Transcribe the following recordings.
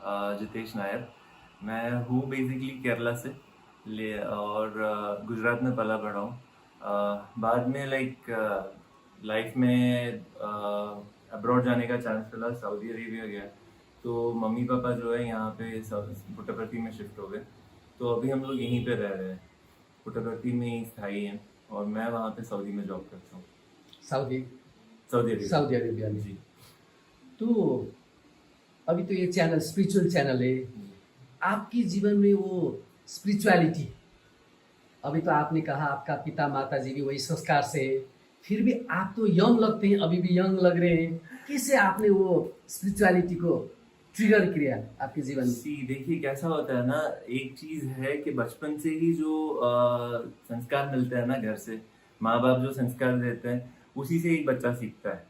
जितेश नायर। मैं हूँ बेसिकली केरला से और गुजरात में पला बड़ा हूँ। बाद में लाइफ में अब्रॉड जाने का चांस मिला, सऊदी अरेबिया गया। तो मम्मी पापा जो है यहाँ पे पुट्टपर्थी में शिफ्ट हो गए। तो अभी हम लोग यहीं पे रह रहे हैं, पुट्टपर्थी में ही स्थायी हैं। और मैं वहाँ पे सऊदी में जॉब करता हूँ। Saudi Saudi Arabia. Saudi Arabia में। जी। तो अभी तो ये चैनल स्पिरिचुअल चैनल है। आपके जीवन में वो स्पिरिचुअलिटी, अभी तो आपने कहा आपका पिता माता जी भी वही संस्कार से है, फिर भी आप तो यंग लगते हैं, अभी भी यंग लग रहे हैं। कैसे आपने वो स्पिरिचुअलिटी को ट्रिगर किया आपके जीवन में? जी, देखिए कैसा होता है ना, एक चीज है कि बचपन से ही जो संस्कार मिलते हैं ना घर से, माँ बाप जो संस्कार देते हैं उसी से एक बच्चा सीखता है।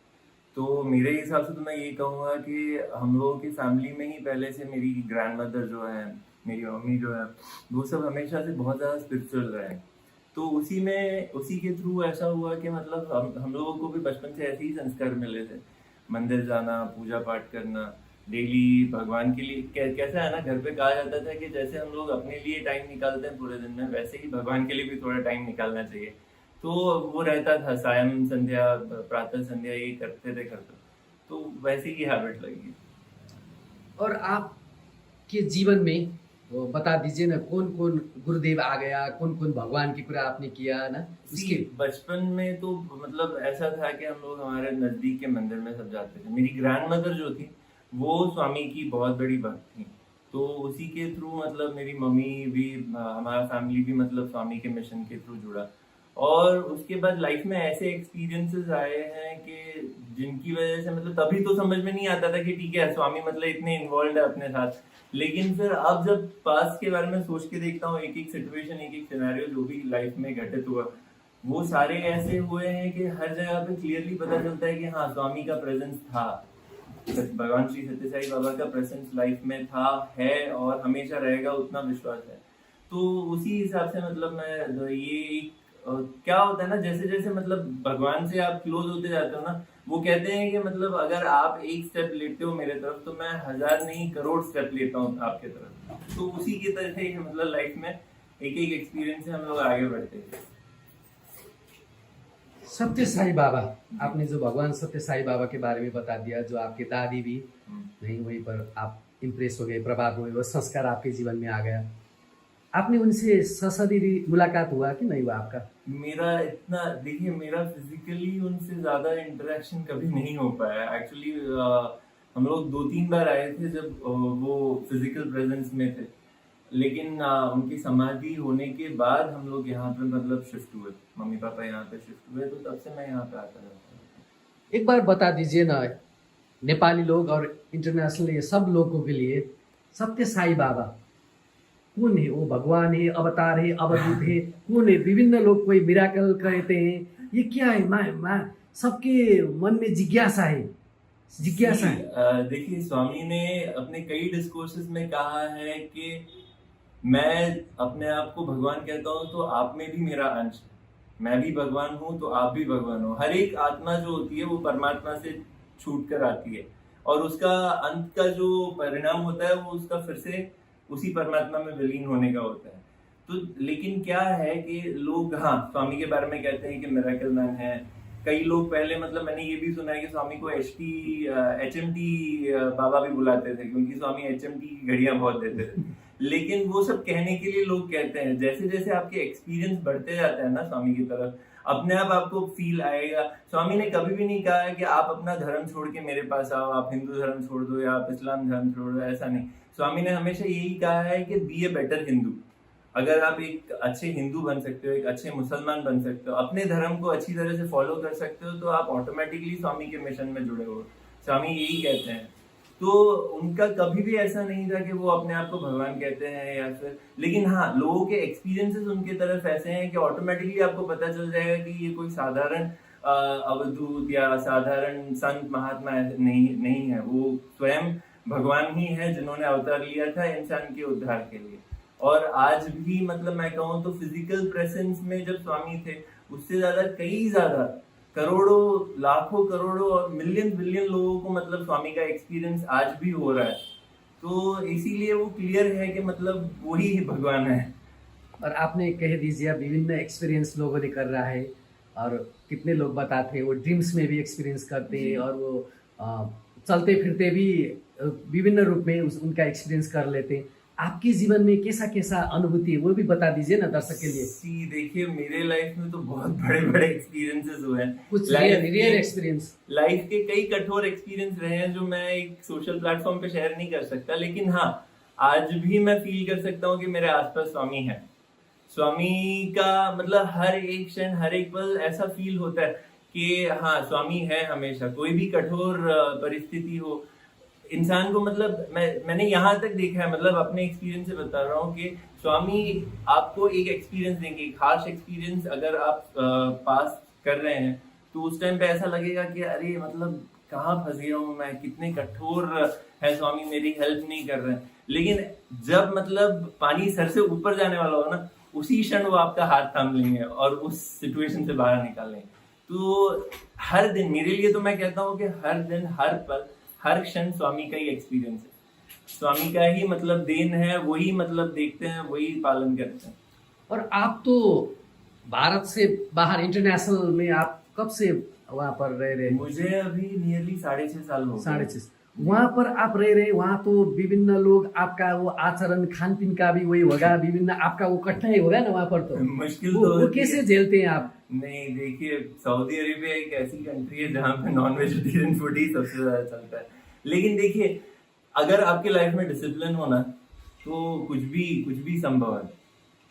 तो मेरे हिसाब से तो मैं ये कहूँगा कि हम लोगों की फैमिली में ही पहले से मेरी ग्रैंड मदर जो है, मेरी मम्मी जो है, वो सब हमेशा से बहुत ज़्यादा स्पिरिचुअल रहे हैं। तो उसी के थ्रू ऐसा हुआ कि मतलब हम लोगों को भी बचपन से ऐसे ही संस्कार मिले थे। मंदिर जाना, पूजा पाठ करना, डेली भगवान के लिए कैसा है ना, घर पे कहा जाता था कि जैसे हम लोग अपने लिए टाइम निकालते हैं पूरे दिन में, वैसे ही भगवान के लिए भी थोड़ा टाइम निकालना चाहिए। तो वो रहता था, सायं संध्या, प्रातः संध्या, ये करते। तो वैसे ही हैबिट लगी। और आपके जीवन में वो बता दीजिए ना, कौन कौन गुरुदेव आ गया, कौन कौन भगवान की पूरा आपने किया ना उसके? बचपन में तो मतलब ऐसा था कि हम लोग हमारे नजदीक के मंदिर में सब जाते थे। मेरी ग्रैंड मदर जो थी वो स्वामी की बहुत बड़ी भक्त थी। तो उसी के थ्रू मतलब मेरी मम्मी भी, हमारा फैमिली भी मतलब स्वामी के मिशन के थ्रू जुड़ा। और उसके बाद लाइफ में ऐसे एक्सपीरियंसेस आए हैं कि जिनकी वजह से मतलब तभी तो समझ में नहीं आता था कि ठीक है स्वामी मतलब इतने इन्वॉल्व है अपने साथ। लेकिन फिर अब जब पास्ट के बारे में सोच के देखता हूँ, एक एक सिचुएशन, एक एक सिनेरियो जो भी लाइफ में घटित हुआ, वो सारे ऐसे हुए हैं कि हर जगह पे क्लियरली पता चलता है कि हाँ, स्वामी का प्रेजेंस था। भगवान श्री सत्य साई बाबा का प्रेजेंस लाइफ में था, है और हमेशा रहेगा, उतना विश्वास है। तो उसी हिसाब से मतलब मैं ये क्या होता है ना, जैसे जैसे मतलब भगवान से आप क्लोज होते जाते हो ना, वो कहते हैं कि मतलब अगर आप एक स्टेप लेते हो मेरे तरफ तो मैं 1000 नहीं करोड़ स्टेप लेता हूँ आपके तरफ। तो उसी की तरह ही मतलब लाइफ में एक एक एक्सपीरियंस से हम लोग आगे बढ़ते हैं। सत्य साई बाबा, आपने जो भगवान सत्य साई बाबा के बारे में बता दिया, जो आपके दादी भी नहीं, वहीं पर आप इम्प्रेस हो गए, प्रभाव हुए, वो संस्कार आपके जीवन में आ गया। आपने उनसे सशरीरी मुलाकात हुआ कि नहीं हुआ आपका? मेरा इतना, देखिए मेरा फिजिकली उनसे ज्यादा इंटरेक्शन कभी नहीं हो पाया एक्चुअली। हम लोग 2-3 बार आए थे जब वो फिजिकल प्रेजेंस में थे। लेकिन उनकी समाधि होने के बाद हम लोग यहाँ पे मतलब शिफ्ट हुए, मम्मी पापा यहाँ पे शिफ्ट हुए, तो तब से मैं यहाँ पे आता रहता हूँ। एक बार बता दीजिए ना, नेपाली लोग और इंटरनेशनल ये सब लोगों के लिए सत्य साई बाबा कौन है? वो भगवान है, अवतार है, अवधूत है, कौन है? विभिन्न लोग कोई मिराकल कहते हैं, ये क्या है? मैं सबके मन में जिज्ञासा है, जिज्ञासा है। देखिए स्वामी ने अपने कई डिस्कोर्सेस में कहा है कि मैं अपने आप को भगवान कहता हूँ तो आप में भी मेरा अंश है, मैं भी भगवान हूँ तो आप भी भगवान हो। हर एक आत्मा जो होती है वो परमात्मा से छूट कर आती है और उसका अंत का जो परिणाम होता है वो उसका फिर से उसी परमात्मा में विलीन होने का होता है। तो लेकिन क्या है कि लोग, हाँ, स्वामी के बारे में कहते हैं कि मिरेकल मैन है। कई लोग पहले मतलब मैंने ये भी सुना है कि स्वामी को HMT बाबा भी बुलाते थे क्योंकि स्वामी HMT की घड़ियां बहुत देते थे। लेकिन वो सब कहने के लिए लोग कहते हैं। जैसे जैसे आपके एक्सपीरियंस बढ़ते जाते हैं ना स्वामी की तरफ, अपने आप आपको फील आएगा। स्वामी ने कभी भी नहीं कहा है कि आप अपना धर्म छोड़ के मेरे पास आओ, आप हिंदू धर्म छोड़ दो या आप इस्लाम धर्म छोड़ दो, ऐसा नहीं। स्वामी ने हमेशा यही कहा है कि बी ए बेटर हिंदू। अगर आप एक अच्छे हिंदू बन सकते हो, एक अच्छे मुसलमान बन सकते हो, अपने धर्म को अच्छी तरह से फॉलो कर सकते हो, तो आप ऑटोमेटिकली स्वामी के मिशन में जुड़े हो। स्वामी यही कहते हैं। तो उनका कभी भी ऐसा नहीं था कि वो अपने आप को भगवान कहते हैं या फिर, लेकिन हाँ, लोगों के एक्सपीरियंसेस उनके तरफ ऐसे हैं कि ऑटोमेटिकली आपको पता चल जाएगा कि ये कोई साधारण अवधूत या साधारण संत महात्मा नहीं है। वो स्वयं भगवान ही है जिन्होंने अवतार लिया था इंसान के उद्धार के लिए। और आज भी मतलब मैं कहूँ तो फिजिकल प्रेजेंस में जब स्वामी थे, उससे ज्यादा, कई ज्यादा, करोड़ों, लाखों, करोड़ों और मिलियन बिलियन लोगों को मतलब स्वामी का एक्सपीरियंस आज भी हो रहा है। तो इसीलिए वो क्लियर है कि मतलब वही भगवान है। और आपने कह दीजिए विभिन्न एक्सपीरियंस लोगों ने कर रहा है, और कितने लोग बताते हैं वो ड्रीम्स में भी एक्सपीरियंस करते हैं, जी। और वो अ, चलते फिरते भी विभिन्न रूप में उनका एक्सपीरियंस कर लेते हैं। आपके जीवन में कैसा कैसा अनुभूति है वो भी बता दीजिए ना दर्शक के लिए। सी देखिए, मेरे लाइफ में तो बहुत बड़े बड़े एक्सपीरियंसेस हुए हैं। कुछ लाइफ रियल एक्सपीरियंस। लाइफ के कई कठोर एक्सपीरियंस रहे हैं जो मैं एक सोशल प्लेटफॉर्म पे शेयर नहीं कर सकता, लेकिन हाँ, आज भी मैं फील कर सकता हूँ कि मेरे आसपास स्वामी है। स्वामी का मतलब हर एक क्षण, हर एक पल ऐसा फील होता है कि हाँ, स्वामी है हमेशा। कोई भी कठोर परिस्थिति हो, इंसान को मतलब मैंने यहाँ तक देखा है, मतलब अपने एक्सपीरियंस से बता रहा हूँ कि स्वामी आपको एक एक्सपीरियंस देंगे, एक खास एक्सपीरियंस अगर आप पास कर रहे हैं, तो उस टाइम पे ऐसा लगेगा कि अरे मतलब कहाँ फंस गया हूँ मैं, कितने कठोर है स्वामी, मेरी हेल्प नहीं कर रहे हैं। लेकिन जब मतलब पानी सर से ऊपर जाने वाला हो ना, उसी क्षण वो आपका हाथ थाम लेंगे और उस सिचुएशन से बाहर निकालेंगे। तो हर दिन मेरे लिए तो मैं कहता हूँ कि हर दिन, हर पल, हर क्षण स्वामी का ही एक्सपीरियंस है। स्वामी का ही मतलब देन है, वही मतलब देखते हैं, वही पालन करते हैं। और आप तो भारत से बाहर इंटरनेशनल में आप कब से वहाँ पर रह रहे हैं? मुझे अभी नियरली 6.5 साल हो गए। 6.5। वहाँ पर आप रह रहे, वहाँ तो विभिन्न लोग, आपका वो आचरण खान पीन का भी वही होगा, विभिन्न आपका वो कठिनाई होगा ना वहाँ पर। तो मुश्किल वो तो कैसे झेलते हैं आप? नहीं देखिए, सऊदी अरेबिया एक ऐसी कंट्री है जहाँ पे नॉन वेजिटेरियन फूड ही सबसे ज्यादा चलता है। लेकिन देखिए, अगर आपके लाइफ में डिसिप्लिन होना, तो कुछ भी संभव है।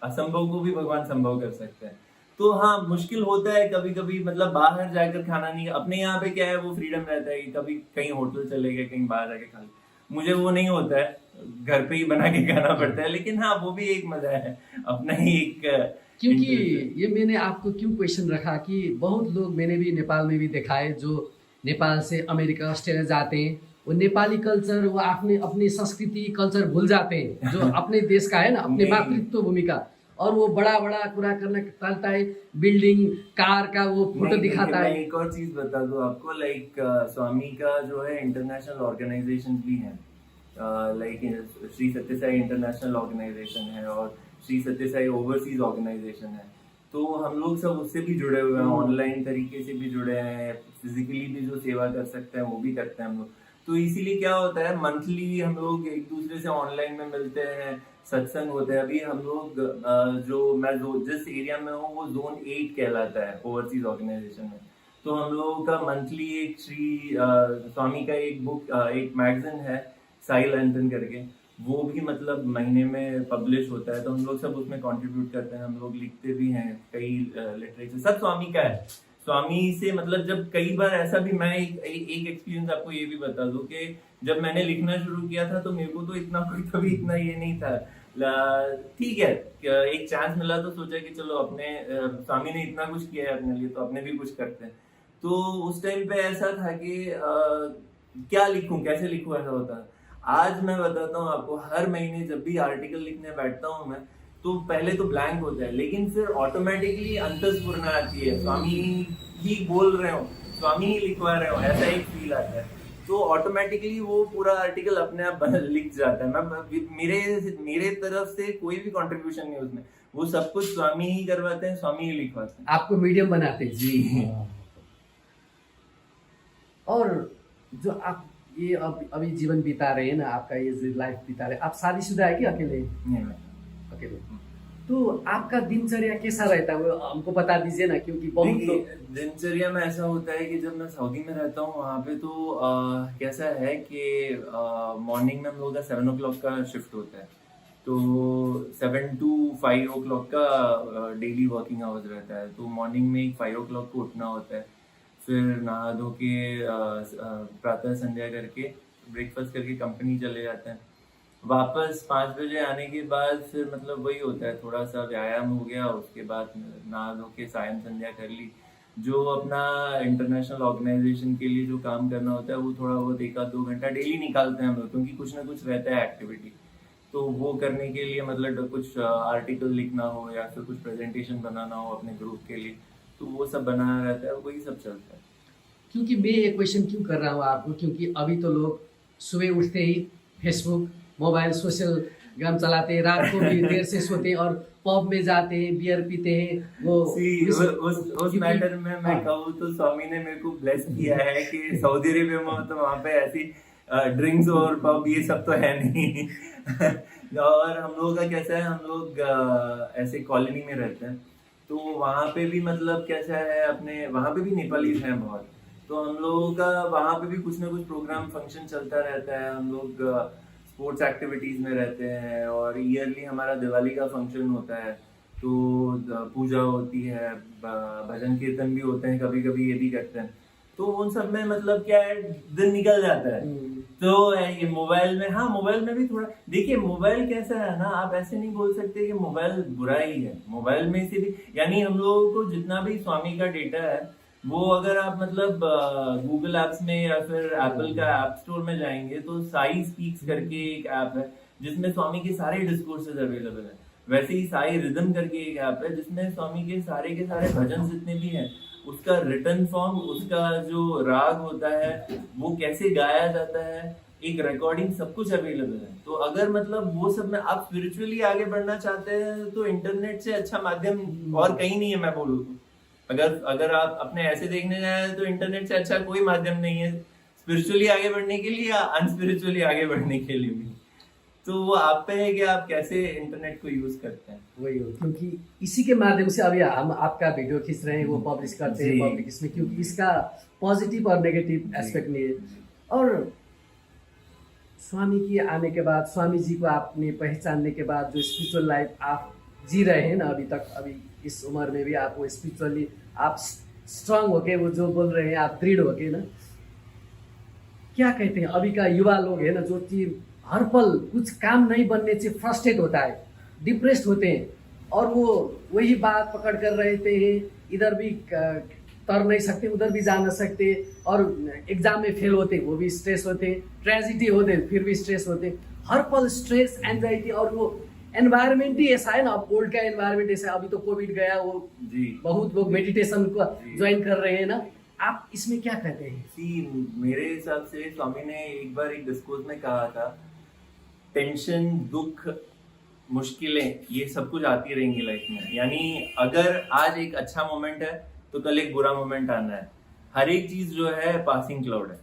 असंभव को भी भगवान संभव कर सकते हैं। तो हाँ, मुश्किल होता है कभी कभी, मतलब बाहर जाकर खाना नहीं। अपने यहाँ पे क्या है, वो फ्रीडम रहता है कि कभी कहीं होटल चले गए, कहीं बाहर जाके खा लिया। मुझे वो नहीं होता है, घर पे ही बना के खाना पड़ता है। लेकिन हाँ, वो भी एक मजा है, अपना ही एक क्योंकि interest है। ये मैंने आपको क्यों क्वेश्चन रखा कि बहुत लोग, मैंने भी नेपाल में भी देखा है, जो नेपाल से अमेरिका ऑस्ट्रेलिया जाते हैं, वो नेपाली कल्चर, वो अपने अपनी संस्कृति कल्चर भूल जाते हैं, जो अपने देश का है ना, अपने नहीं। मातृत्व भूमि का। और वो बड़ा बड़ा पूरा करना करता है, बिल्डिंग कार का वो फोटो नहीं, दिखाता मैं है। एक और चीज बता दूं आपको, लाइक स्वामी का जो है इंटरनेशनल ऑर्गेनाइजेशन भी है। लाइक श्री सत्य साई इंटरनेशनल ऑर्गेनाइजेशन है और श्री सत्य साई ओवरसीज ऑर्गेनाइजेशन है। तो हम लोग सब उससे भी जुड़े हुए हैं, ऑनलाइन तरीके से भी जुड़े हैं, फिजिकली भी जो सेवा कर सकते हैं वो भी करते हैं हम लोग। तो इसीलिए क्या होता है, मंथली हम लोग एक दूसरे से ऑनलाइन में मिलते हैं, सत्संग होते हैं। अभी हम लोग जो जिस एरिया में हूँ वो जोन 8 कहलाता है ओवरसीज ऑर्गेनाइजेशन में। तो हम लोगों का मंथली एक स्वामी का एक बुक, एक मैगजीन है साई लैंटन करके, वो भी मतलब महीने में पब्लिश होता है। तो हम लोग सब उसमें कंट्रीब्यूट करते हैं, हम लोग लिखते भी हैं, कई लिटरेचर सब स्वामी का है। स्वामी से मतलब जब कई बार ऐसा भी, मैं एक एक्सपीरियंस आपको ये भी बता दूं कि जब मैंने लिखना शुरू किया था तो मेरे को तो इतना कोई कभी इतना ये नहीं था। ठीक है, एक चांस मिला तो सोचा कि चलो अपने स्वामी ने इतना कुछ किया है अपने लिए, तो अपने भी कुछ करते हैं। तो उस टाइम पे ऐसा था कि क्या लिखूं, कैसे लिखूं, ऐसा होता है। आज मैं बताता हूँ आपको, हर महीने जब भी आर्टिकल लिखने बैठता हूँ मैं, तो पहले तो ब्लैंक होता है, लेकिन फिर ऑटोमेटिकली अंतस्फुरना आती है, स्वामी ही बोल रहे हो, स्वामी ही लिखवा रहे हो, ऐसा एक फील आता है। तो ऑटोमेटिकली वो पूरा आर्टिकल अपने आप लिख जाता है। मैं मेरे तरफ से कोई भी कंट्रीब्यूशन नहीं उसमें, वो सब कुछ स्वामी ही करवाते हैं, स्वामी ही लिखवाते हैं। आपको मीडियम बनाते हैं। जी। और जो आप ये अभी जीवन बिता रहे हैं ना, आपका ये जो लाइफ बिता रहे हैं, आप शादीशुदा है कि अकेले? नहीं, अकेले। तो आपका दिनचर्या कैसा रहता है वो हमको बता दीजिए ना, क्योंकि बहुत लोग। दिनचर्या में ऐसा होता है कि जब मैं सऊदी में रहता हूँ वहाँ पे, तो कैसा है कि मॉर्निंग में हम लोग का 7 o'clock का शिफ्ट होता है। तो 7 to 5 o'clock का डेली वर्किंग आवर्स रहता है। तो मॉर्निंग में 5 o'clock को उठना होता है, फिर नहा धो के प्रातः संध्या करके ब्रेकफास्ट करके कंपनी चले जाते हैं। वापस 5 बजे आने के बाद फिर मतलब वही होता है, थोड़ा सा व्यायाम हो गया, उसके बाद नहा धो के सायं संध्या कर ली। जो अपना इंटरनेशनल ऑर्गेनाइजेशन के लिए जो काम करना होता है वो थोड़ा बहुत 1-2 घंटा डेली निकालते हैं हम लोग, क्योंकि कुछ ना कुछ रहता है एक्टिविटी। तो वो करने के लिए मतलब कुछ आर्टिकल लिखना हो या फिर कुछ प्रेजेंटेशन बनाना हो अपने ग्रुप के लिए, तो वो सब बनाना रहता है, वही सब चलता है। क्योंकि मैं ये क्वेश्चन क्यों कर रहा हूँ आपको, क्योंकि अभी तो लोग सुबह उठते ही फेसबुक, मोबाइल सोशल ग्राम चलाते हैं, रात को भी देर से सोते हैं और पब में जाते हैं, बियर पीते हैं। वो उस मैटर में मैं कहूँ तो स्वामी ने मेरे को ब्लेस किया है कि सऊदी अरेबिया में तो वहाँ पे ऐसी ड्रिंक्स और पब ये सब तो है नहीं। और हम लोगों का कैसा है, हम लोग ऐसे कॉलोनी में रहते हैं, तो वहाँ पे भी मतलब कैसा है, अपने वहाँ पे भी नेपाली हैं बहुत, तो हम लोगों का वहाँ पे भी कुछ ना कुछ प्रोग्राम फंक्शन चलता रहता है। हम लोग स्पोर्ट्स एक्टिविटीज में रहते हैं और ईयरली हमारा दिवाली का फंक्शन होता है, तो पूजा होती है, भजन कीर्तन भी होते हैं, कभी कभी ये भी करते हैं। तो उन सब में मतलब क्या है, दिन निकल जाता है। तो ये मोबाइल में, हाँ मोबाइल में भी थोड़ा देखिए, मोबाइल कैसा है ना, आप ऐसे नहीं बोल सकते कि मोबाइल बुरा ही है। मोबाइल में से भी यानी हम लोगों को जितना भी स्वामी का डेटा है, वो अगर आप मतलब गूगल एप्स में या फिर एप्पल का ऐप स्टोर में जाएंगे तो साई स्पीक्स करके एक ऐप है जिसमें स्वामी के सारे डिस्कोर्सेज अवेलेबल है। वैसे ही साई रिदम करके एक ऐप है जिसमें स्वामी के सारे भजन जितने भी हैं, उसका रिटर्न फॉर्म, उसका जो राग होता है, वो कैसे गाया जाता है, एक रिकॉर्डिंग, सब कुछ अवेलेबल है। तो अगर मतलब वो सब में आप स्पिरिचुअली आगे बढ़ना चाहते हैं तो इंटरनेट से अच्छा माध्यम और कहीं नहीं है, मैं बोलूँ तो। अगर आप अपने ऐसे देखने जाए तो इंटरनेट से अच्छा कोई माध्यम नहीं है स्पिरिचुअली आगे बढ़ने के लिए या अनस्पिरिचुअली आगे बढ़ने के लिए भी। तो वो आप पे है कि आप कैसे इंटरनेट को यूज करते हैं। वही हो, क्योंकि इसी के माध्यम से अभी हम आपका वीडियो खींच रहे हैं, वो पब्लिश करते हैं पब्लिक इसमें, क्योंकि इसका पॉजिटिव और नेगेटिव एस्पेक्ट नहीं है। और स्वामी के आने के बाद, स्वामी जी को आपने पहचानने के बाद जो स्पिरिचुअल लाइफ आप जी रहे हैं ना अभी तक, अभी इस उम्र में भी आप वो स्पिरिचुअली आप स्ट्रांग होके, वो जो बोल रहे हैं आप दृढ़ होके ना, क्या कहते हैं अभी का युवा लोग है ना, जो कि हर पल कुछ काम नहीं बनने से फ्रस्ट्रेट होता है, डिप्रेस्ड होते हैं, और वो वही बात पकड़ कर रहते हैं, इधर भी तर नहीं सकते, उधर भी जा नहीं सकते, और एग्जाम में फेल होते वो भी स्ट्रेस होते हैं, ट्रेजिडी होते फिर भी स्ट्रेस होते, हर पल स्ट्रेस, एंजाइटी। और वो एनवायरमेंट ही ऐसा है ना, अब ओल्ड का एनवायरमेंट ऐसा है, अभी तो कोविड गया, वो बहुत लोग मेडिटेशन को ज्वाइन कर रहे हैं ना, आप इसमें क्या कहते हैं? मेरे हिसाब से स्वामी ने एक बार एक डिस्कोर्स में कहा था, टेंशन, दुख, मुश्किलें, ये सब कुछ आती रहेंगी लाइफ में। यानी अगर आज एक अच्छा मोमेंट है तो कल एक बुरा मोमेंट आना है। हर एक चीज जो है पासिंग क्लाउड है।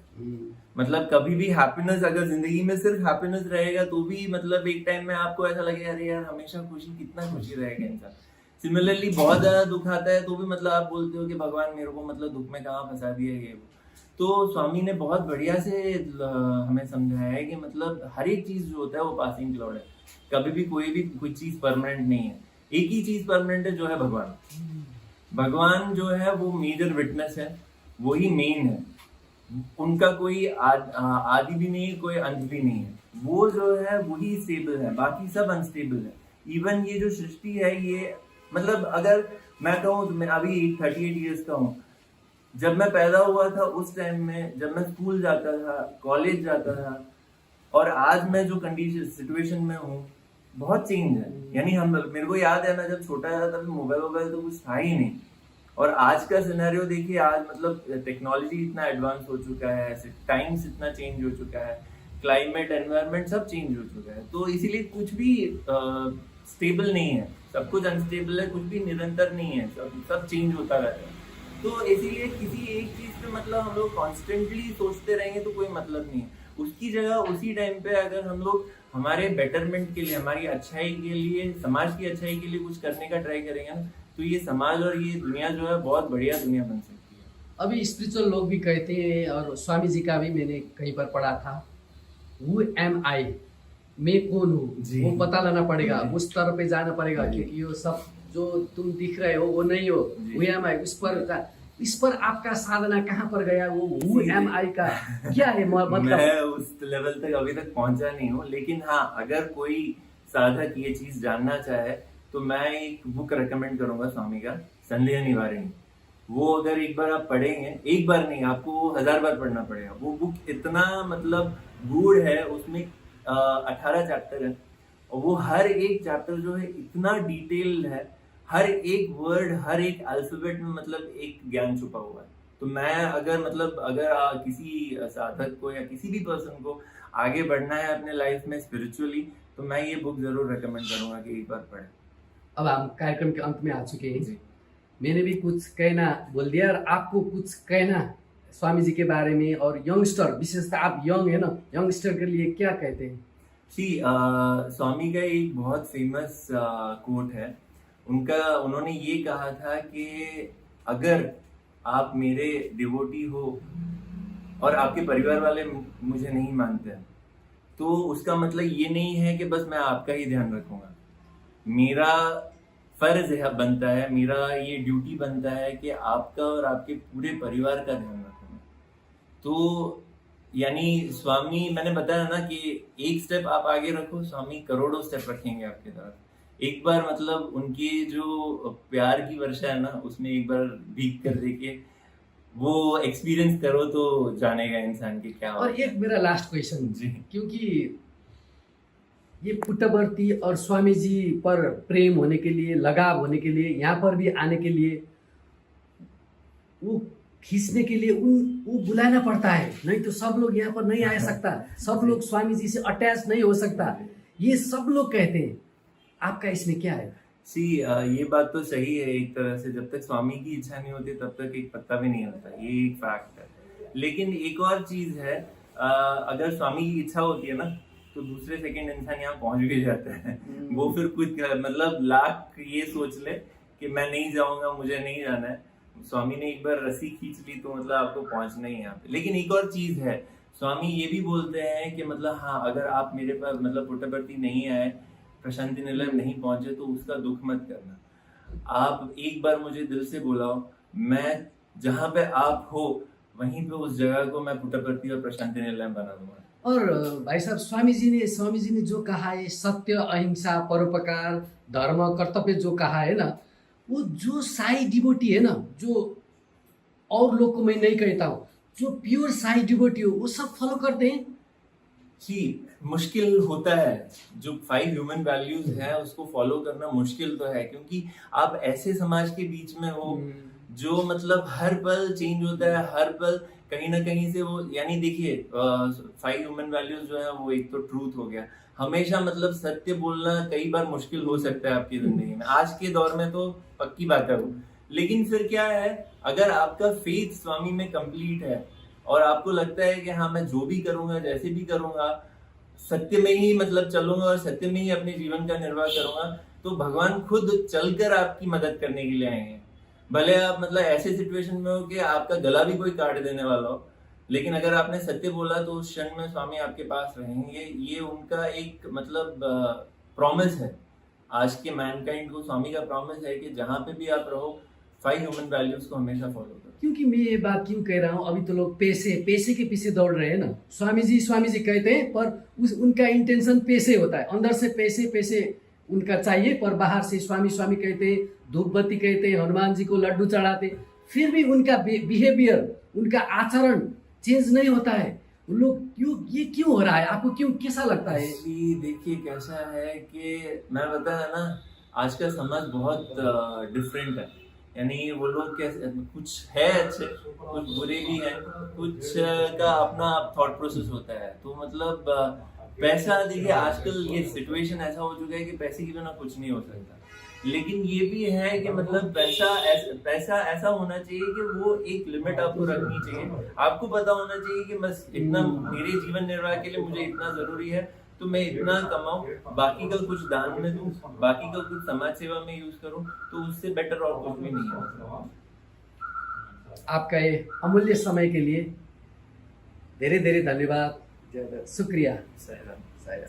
मतलब कभी भी हैप्पीनेस, अगर जिंदगी में सिर्फ हैप्पीनेस रहेगा तो भी मतलब एक टाइम में आपको ऐसा लगेगा अरे यार हमेशा खुशी, कितना खुशी रहेगा इंसान। सिमिलरली बहुत ज्यादा दुख आता है तो भी मतलब आप बोलते हो कि भगवान मेरे को मतलब दुख में कहाँ फंसा दिया ये वो। तो स्वामी ने बहुत बढ़िया से हमें समझाया है कि मतलब हर एक चीज जो होता है वो पासिंग क्लाउड है। कभी भी कोई चीज परमानेंट नहीं है। एक ही चीज परमानेंट है, जो है भगवान। भगवान जो है वो मेजर विटनेस है, वही मेन है। उनका कोई आदि भी नहीं, कोई अंत भी नहीं है। वो जो है वही स्टेबल है, बाकी सब अनस्टेबल है। इवन ये जो सृष्टि है, ये मतलब अगर मैं कहूँ तो मैं अभी 38 ईयर्स का हूँ। जब मैं पैदा हुआ था उस टाइम में, जब मैं स्कूल जाता था, कॉलेज जाता था, और आज मैं जो कंडीशन सिचुएशन में हूँ, बहुत चेंज है। यानी मेरे को याद है, मैं जब छोटा था तब मोबाइल तो कुछ था ही नहीं, और आज का सिनेरियो देखिए। आज मतलब टेक्नोलॉजी इतना एडवांस हो चुका है, टाइम्स इतना चेंज हो चुका है, क्लाइमेट, एनवायरनमेंट सब चेंज हो चुका है। तो इसीलिए कुछ भी स्टेबल नहीं है, सब कुछ अनस्टेबल है, कुछ भी निरंतर नहीं है, सब चेंज होता रहता है। तो इसीलिए किसी एक चीज पे मतलब हम लोग कॉन्स्टेंटली सोचते रहेंगे तो कोई मतलब नहीं है। उसकी जगह उसी टाइम पे अगर हम लोग हमारे बेटरमेंट के लिए, हमारी अच्छाई के लिए, समाज की अच्छाई के लिए कुछ करने का ट्राई करेंगे ना, तो ये समाज और ये दुनिया जो है बहुत बढ़िया दुनिया बन सकती है। अभी स्पिरिचुअल लोग भी कहते हैं, और स्वामी जी का भी मैंने कहीं पर पढ़ा था, Who am I? मैं कौन हूँ, वो पता लाना पड़ेगा, उस स्तर पे जाना पड़ेगा, क्योंकि वो सब जो तुम दिख रहे हो वो नहीं हो। Who am I? इस पर आपका साधना कहाँ पर गया? वो Who am I का क्या है मतलब? मैं उस लेवल तक अभी तक पहुंचा नहीं हूँ, लेकिन हाँ, अगर कोई साधक ये चीज जानना चाहे तो मैं एक बुक रेकमेंड करूंगा स्वामी का, संदेह निवारिणी। वो अगर एक बार आप पढ़ेंगे, एक बार नहीं, आपको 1000 बार पढ़ना पड़ेगा। वो बुक इतना मतलब गूढ़ है, उसमें 18 चैप्टर है, और वो हर एक चैप्टर जो है इतना डिटेल्ड है, हर एक वर्ड, हर एक अल्फाबेट में मतलब एक ज्ञान छुपा हुआ है। तो मैं अगर किसी साधक को या किसी भी पर्सन को आगे बढ़ना है अपने लाइफ में स्पिरिचुअली, तो मैं ये बुक जरूर रेकमेंड करूंगा कि एक बार पढ़ें। अब हम कार्यक्रम के अंत में आ चुके हैं। जी। मैंने भी कुछ कहना बोल दिया, और आपको कुछ कहना स्वामी जी के बारे में, और यंगस्टर, विशेषतः आप यंग है ना, यंगस्टर के लिए क्या कहते हैं? स्वामी का एक बहुत फेमस कोट है उन्होंने ये कहा था कि अगर आप मेरे डिवोटी हो और आपके परिवार वाले मुझे नहीं मानते हैं, तो उसका मतलब ये नहीं है कि बस मैं आपका ही ध्यान रखूंगा। मेरा फर्ज है, बनता है, मेरा ये ड्यूटी बनता है कि आपका और आपके पूरे परिवार का ध्यान रखूंगा। तो यानी स्वामी, मैंने बताया ना कि एक स्टेप आप आगे रखो, स्वामी करोड़ों स्टेप रखेंगे आपके तरफ। एक बार मतलब उनके जो प्यार की वर्षा है ना, उसमें एक बार भीग कर देखे, वो एक्सपीरियंस करो तो जानेगा इंसान की क्या। और एक मेरा लास्ट क्वेश्चन जी, क्योंकि ये पुट्टवर्ती और स्वामी जी पर प्रेम होने के लिए, लगाव होने के लिए, यहाँ पर भी आने के लिए, वो खींचने के लिए वो बुलाना पड़ता है, नहीं तो सब लोग यहाँ पर नहीं आ सकता, सब लोग स्वामी जी से अटैच नहीं हो सकता, ये सब लोग कहते हैं। आपका इसमें क्या है? ये बात तो सही है एक तरह से, जब तक स्वामी की इच्छा नहीं होती तब तक एक पत्ता भी नहीं होता, ये एक फैक्ट है। लेकिन एक और चीज है, अगर स्वामी की इच्छा होती है ना, तो दूसरे सेकंड इंसान यहाँ पहुंच भी जाता है। वो फिर कुछ मतलब लाख ये सोच ले कि मैं नहीं जाऊंगा, मुझे नहीं जाना है, स्वामी ने एक बार रस्सी खींच ली तो मतलब आपको पहुंचना ही है यहाँ पे। लेकिन एक और चीज है, स्वामी ये भी बोलते हैं कि मतलब हाँ, अगर आप मेरे पास मतलब पुट्टपर्ती नहीं आए, प्रशांति निलय नहीं पहुंचे, तो उसका दुख मत करना। आप एक बार मुझे दिल से बुलाओ, मैं जहाँ पे आप हो वहीं पे उस जगह को मैं पुट्टपर्ती और प्रशांति निलय बना दूंगा। और भाई साहब, स्वामी जी ने जो कहा है, सत्य, अहिंसा, परोपकार, धर्म, कर्तव्य जो कहा है ना, वो जो साई डिवोटी है ना, जो और लोग को मैं नहीं कहता हूँ, जो प्योर साई डिवोटी हो, वो सब फॉलो करते हैं। मुश्किल होता है, जो 5 ह्यूमन वैल्यूज है उसको फॉलो करना मुश्किल तो है, क्योंकि आप ऐसे समाज के बीच में हो जो मतलब हर पल चेंज होता है, हर पल कहीं ना कहीं से वो, यानी देखिए 5 ह्यूमन वैल्यूज जो है वो एक तो ट्रूथ हो गया, हमेशा मतलब सत्य बोलना कई बार मुश्किल हो सकता है आपकी जिंदगी में, आज के दौर में तो पक्की बात है वो। लेकिन फिर क्या है, अगर आपका फेथ स्वामी में कंप्लीट है और आपको लगता है कि हाँ, मैं जो भी करूंगा, जैसे भी करूंगा, सत्य में ही मतलब चलूंगा और सत्य में ही अपने जीवन का निर्वाह करूंगा, तो भगवान खुद चलकर आपकी मदद करने के लिए आएंगे। भले आप मतलब ऐसे सिचुएशन में हो कि आपका गला भी कोई काट देने वाला हो, लेकिन अगर आपने सत्य बोला तो उस क्षण में स्वामी आपके पास रहेंगे। ये उनका एक मतलब प्रॉमिस है, आज के मैनकाइंड को स्वामी का प्रॉमिस है कि जहाँ पे भी आप रहो, 5 ह्यूमन वैल्यूज को हमेशा फॉलो करो। क्योंकि मैं ये बात क्यों कह रहा हूँ, अभी तो लोग पैसे के पीछे दौड़ रहे हैं ना। स्वामी जी कहते हैं, पर उनका इंटेंशन पैसे होता है, अंदर से पैसे उनका चाहिए, पर बाहर से स्वामी कहते हैं, धूप बत्ती कहते हैं, हनुमान जी को लड्डू चढ़ाते, फिर भी उनका बिहेवियर, उनका आचरण चेंज नहीं होता है। उन लोग ये क्यों हो रहा है? आपको क्यों, कैसा लगता है? देखिए कैसा है कि मैं बताया ना, आज का समाज बहुत डिफरेंट है, यानी वो लोग कैसे, कुछ है अच्छे, कुछ बुरे भी हैं, कुछ का अपना थॉट प्रोसेस होता है। तो मतलब पैसा, देखिए आजकल ये सिचुएशन ऐसा हो चुका है कि पैसे के बिना कुछ नहीं हो सकता। लेकिन ये भी है कि मतलब पैसा ऐसा होना चाहिए कि वो एक लिमिट आपको रखनी चाहिए, आपको पता होना चाहिए कि बस इतना मेरे जीवन निर्वाह के लिए मुझे इतना जरूरी है, तो मैं इतना कमाऊं, बाकी का कुछ दान में दूं, बाकी का कुछ समाज सेवा में यूज करूं, तो उससे बेटर और कुछ भी नहीं है। आपका ये अमूल्य समय के लिए धेरै धेरै धन्यवाद, शुक्रिया।